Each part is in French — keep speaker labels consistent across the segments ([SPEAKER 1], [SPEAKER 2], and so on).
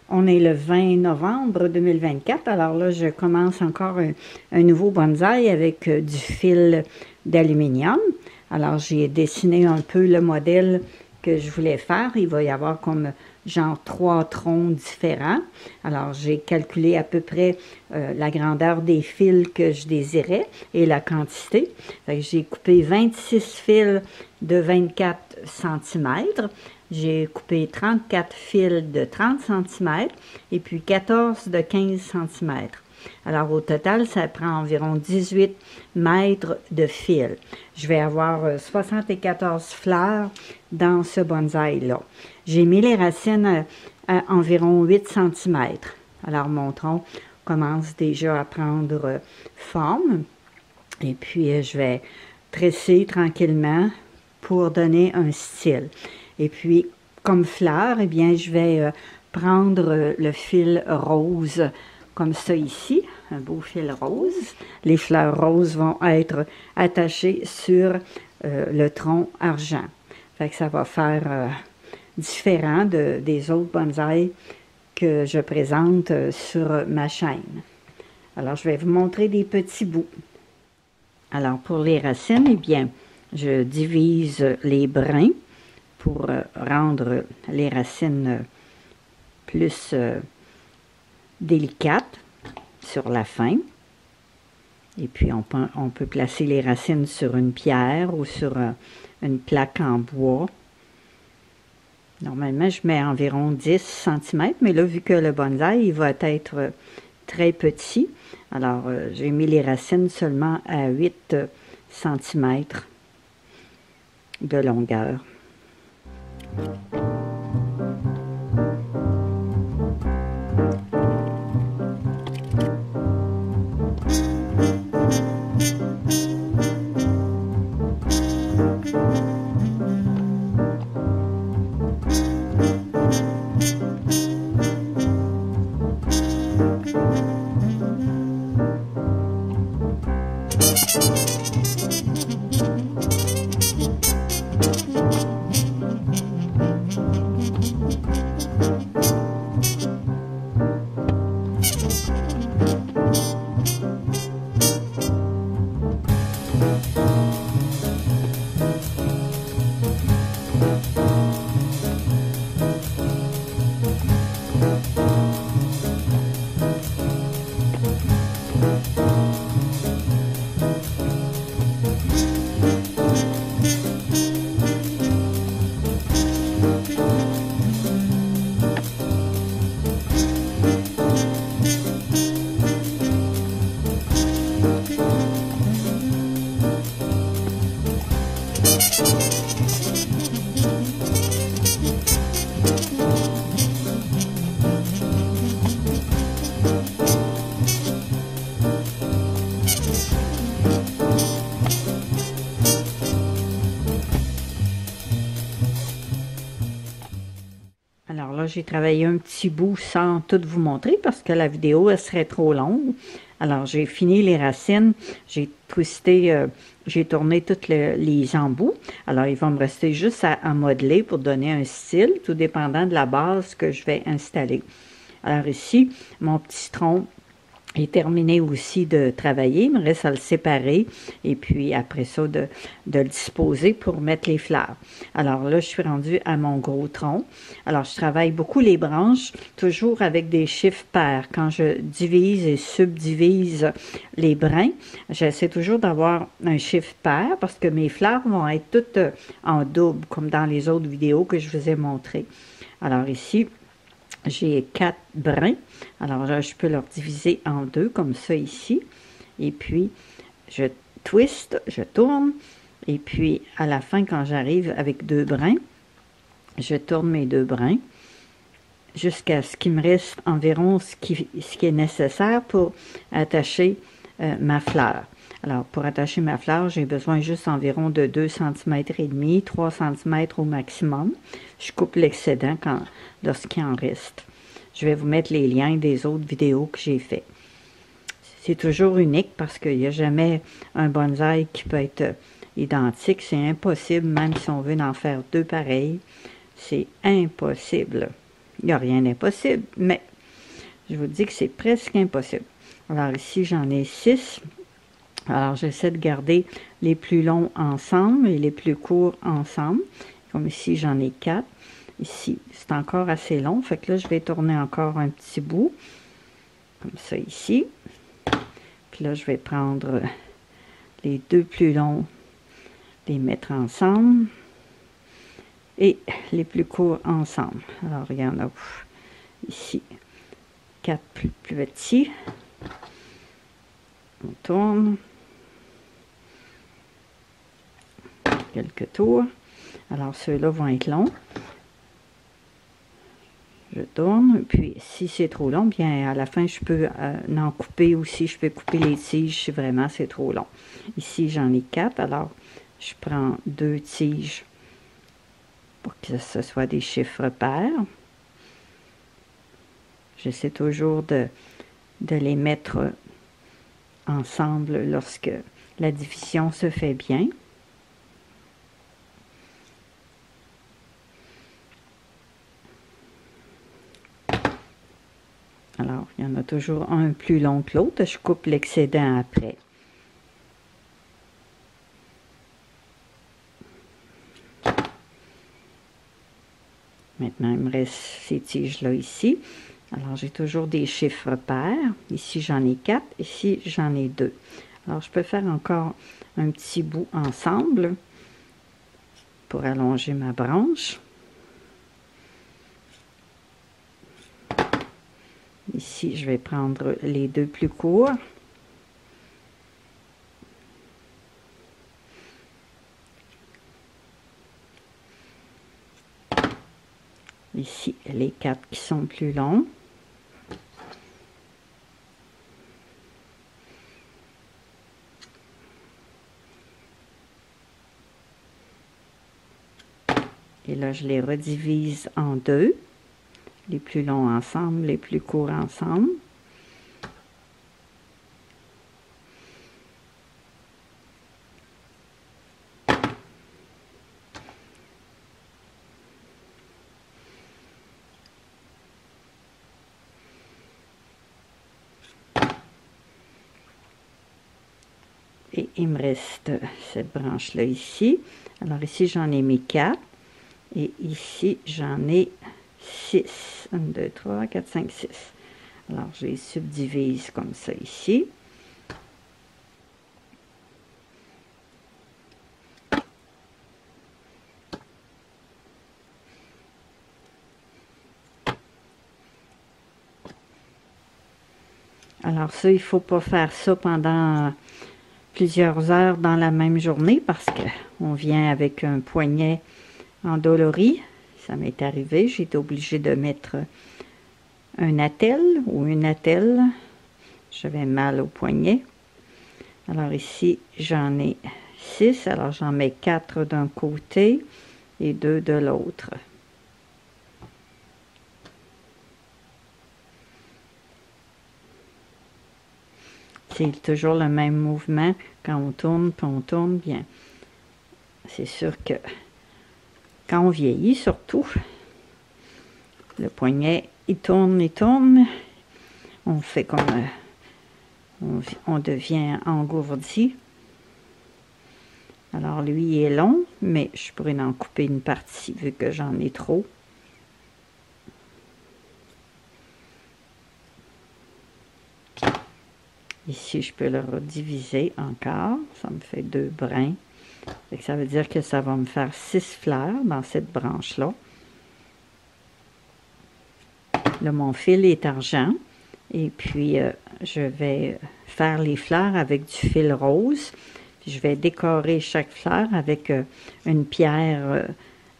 [SPEAKER 1] On est le 20 novembre 2024, alors là, je commence encore un nouveau bonsaï avec du fil d'aluminium. Alors, j'ai dessiné un peu le modèle que je voulais faire. Il va y avoir comme genre 3 troncs différents. Alors, j'ai calculé à peu près la grandeur des fils que je désirais et la quantité. J'ai coupé 26 fils de 24 cm. J'ai coupé 34 fils de 30 cm et puis 14 de 15 cm. Alors, au total, ça prend environ 18 mètres de fil. Je vais avoir 74 fleurs dans ce bonsaï-là. J'ai mis les racines à environ 8 cm. Alors, mon tronc commence déjà à prendre forme. Et puis, je vais tresser tranquillement pour donner un style. Et puis, comme fleur, eh bien, je vais prendre le fil rose, comme ça ici, un beau fil rose. Les fleurs roses vont être attachées sur le tronc argent. Fait que ça va faire différent des autres bonsaïs que je présente sur ma chaîne. Alors, je vais vous montrer des petits bouts. Alors, pour les racines, eh bien, je divise les brins pour rendre les racines plus délicates sur la fin. Et puis, on peut placer les racines sur une pierre ou sur une plaque en bois. Normalement, je mets environ 10 cm, mais là, vu que le bonsaï, il va être très petit, alors j'ai mis les racines seulement à 8 cm de longueur. Alors là, j'ai travaillé un petit bout sans tout vous montrer parce que la vidéo, elle serait trop longue. Alors, j'ai fini les racines, j'ai twisté, j'ai tourné tous les embouts. Alors, il va me rester juste à modeler pour donner un style, tout dépendant de la base que je vais installer. Alors ici, mon petit tronc est terminé aussi de travailler. Il me reste à le séparer et puis après ça, de le disposer pour mettre les fleurs. Alors là, je suis rendue à mon gros tronc. Alors, je travaille beaucoup les branches, toujours avec des chiffres pairs. Quand je divise et subdivise les brins, j'essaie toujours d'avoir un chiffre pair parce que mes fleurs vont être toutes en double, comme dans les autres vidéos que je vous ai montrées. Alors ici, j'ai 4 brins. Alors là, je peux leur diviser en 2 comme ça ici. Et puis, je twist, je tourne. Et puis, à la fin, quand j'arrive avec 2 brins, je tourne mes 2 brins jusqu'à ce qu'il me reste environ ce qui est nécessaire pour attacher ma fleur. Alors, pour attacher ma fleur, j'ai besoin juste environ de 2 cm et demi, 3 cm au maximum. Je coupe l'excédent lorsqu'il en reste. Je vais vous mettre les liens des autres vidéos que j'ai fait. c'est toujours unique parce qu'il n'y a jamais un bonsaï qui peut être identique. C'est impossible, même si on veut en faire deux pareils. C'est impossible. Il n'y a rien d'impossible, mais je vous dis que c'est presque impossible. Alors ici, j'en ai 6. Alors, j'essaie de garder les plus longs ensemble et les plus courts ensemble. Comme ici, j'en ai 4. Ici, c'est encore assez long. Fait que là, je vais tourner encore un petit bout. Comme ça, ici. Puis là, je vais prendre les deux plus longs, les mettre ensemble. Et les plus courts ensemble. Alors, il y en a ici 4 plus petits. On tourne. Quelques tours. Alors, ceux-là vont être longs. Je tourne. Puis, si c'est trop long, bien, à la fin, je peux en couper aussi. Je peux couper les tiges si vraiment c'est trop long. Ici, j'en ai 4. Alors, je prends 2 tiges pour que ce soit des chiffres pairs. J'essaie toujours de les mettre ensemble lorsque la division se fait bien. Alors, il y en a toujours un plus long que l'autre. Je coupe l'excédent après. Maintenant, il me reste ces tiges-là ici. Alors, j'ai toujours des chiffres pairs. Ici, j'en ai 4. Ici, j'en ai 2. Alors, je peux faire encore un petit bout ensemble pour allonger ma branche. Ici, je vais prendre les deux plus courts. Ici, les 4 qui sont plus longs. Et là, je les redivise en deux. Les plus longs ensemble, les plus courts ensemble. Et il me reste cette branche-là ici. Alors ici, j'en ai mis 4. Et ici, j'en ai 6. 1, 2, 3, 4, 5, 6. Alors, je les subdivise comme ça ici. Alors ça, il ne faut pas faire ça pendant plusieurs heures dans la même journée parce qu'on vient avec un poignet endolori. Ça m'est arrivé, j'ai été obligée de mettre un attelle ou une attelle. J'avais mal au poignet. Alors ici, j'en ai 6. Alors j'en mets 4 d'un côté et 2 de l'autre. C'est toujours le même mouvement quand on tourne, puis on tourne bien. C'est sûr que quand on vieillit, surtout, le poignet, il tourne. On fait comme... on devient engourdi. Alors, lui, il est long, mais je pourrais en couper une partie vu que j'en ai trop. Ici, je peux le rediviser encore. Ça me fait 2 brins. Ça veut dire que ça va me faire 6 fleurs dans cette branche-là. Là, mon fil est argent. Et puis, je vais faire les fleurs avec du fil rose. Puis, je vais décorer chaque fleur avec une pierre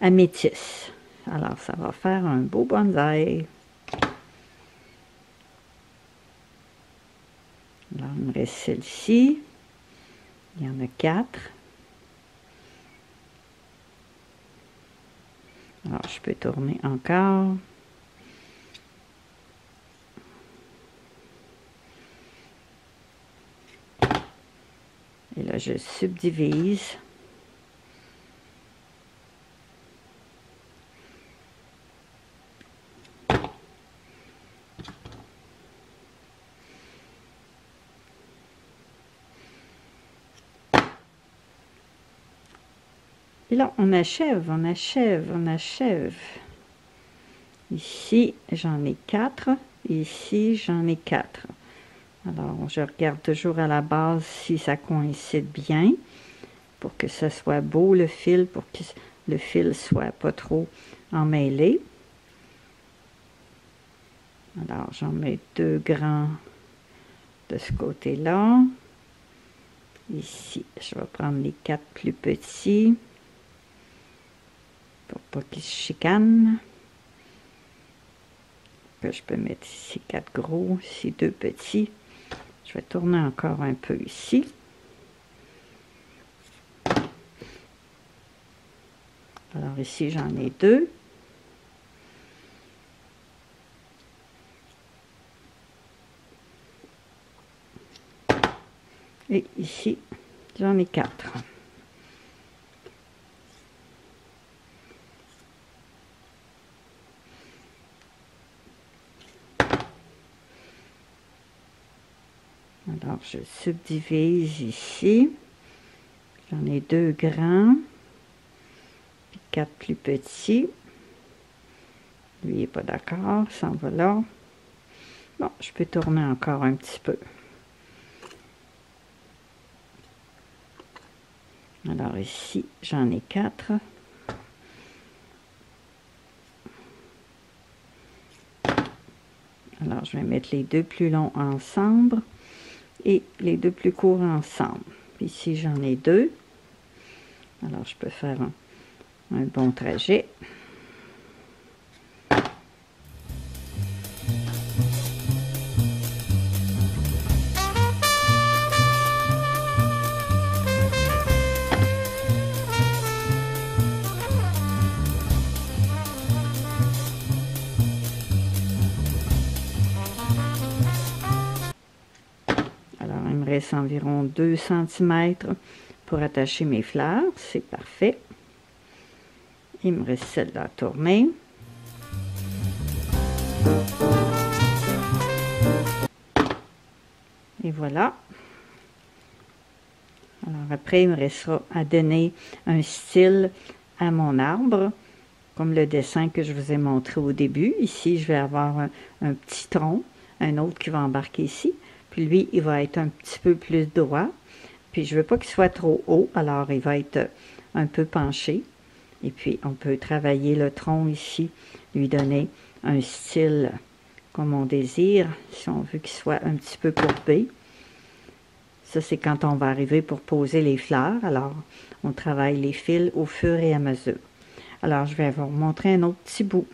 [SPEAKER 1] améthyste. Alors, ça va faire un beau bonsaï. Alors, il me reste celle-ci. Il y en a 4. Alors, je peux tourner encore. Et là, je subdivise. Et là, on achève, on achève, on achève. Ici, j'en ai 4. Ici, j'en ai 4. Alors, je regarde toujours à la base si ça coïncide bien pour que ce soit beau le fil, pour que le fil soit pas trop emmêlé. Alors, j'en mets 2 grands de ce côté-là. Ici, je vais prendre les 4 plus petits pour pas qu'ils se chicanent. Je peux mettre ici 4 gros, ici 2 petits. Je vais tourner encore un peu ici. Alors ici, j'en ai 2. Et ici, j'en ai 4. Alors, je subdivise ici. J'en ai 2 grands, puis 4 plus petits. Lui, il n'est pas d'accord, ça en va là. Bon, je peux tourner encore un petit peu. Alors ici, j'en ai 4. Alors, je vais mettre les 2 plus longs ensemble et les 2 plus courts ensemble. Ici, j'en ai 2. Alors, je peux faire un bon trajet. Reste environ 2 cm pour attacher mes fleurs, c'est parfait. Il me reste celle-là à tourner. Et voilà. Alors après, il me restera à donner un style à mon arbre, comme le dessin que je vous ai montré au début. Ici, je vais avoir un petit tronc, un autre qui va embarquer ici. Puis lui, il va être un petit peu plus droit. Puis je ne veux pas qu'il soit trop haut, alors il va être un peu penché. Et puis on peut travailler le tronc ici, lui donner un style comme on désire, si on veut qu'il soit un petit peu courbé. Ça, c'est quand on va arriver pour poser les fleurs. Alors, on travaille les fils au fur et à mesure. Alors, je vais vous montrer un autre petit bout.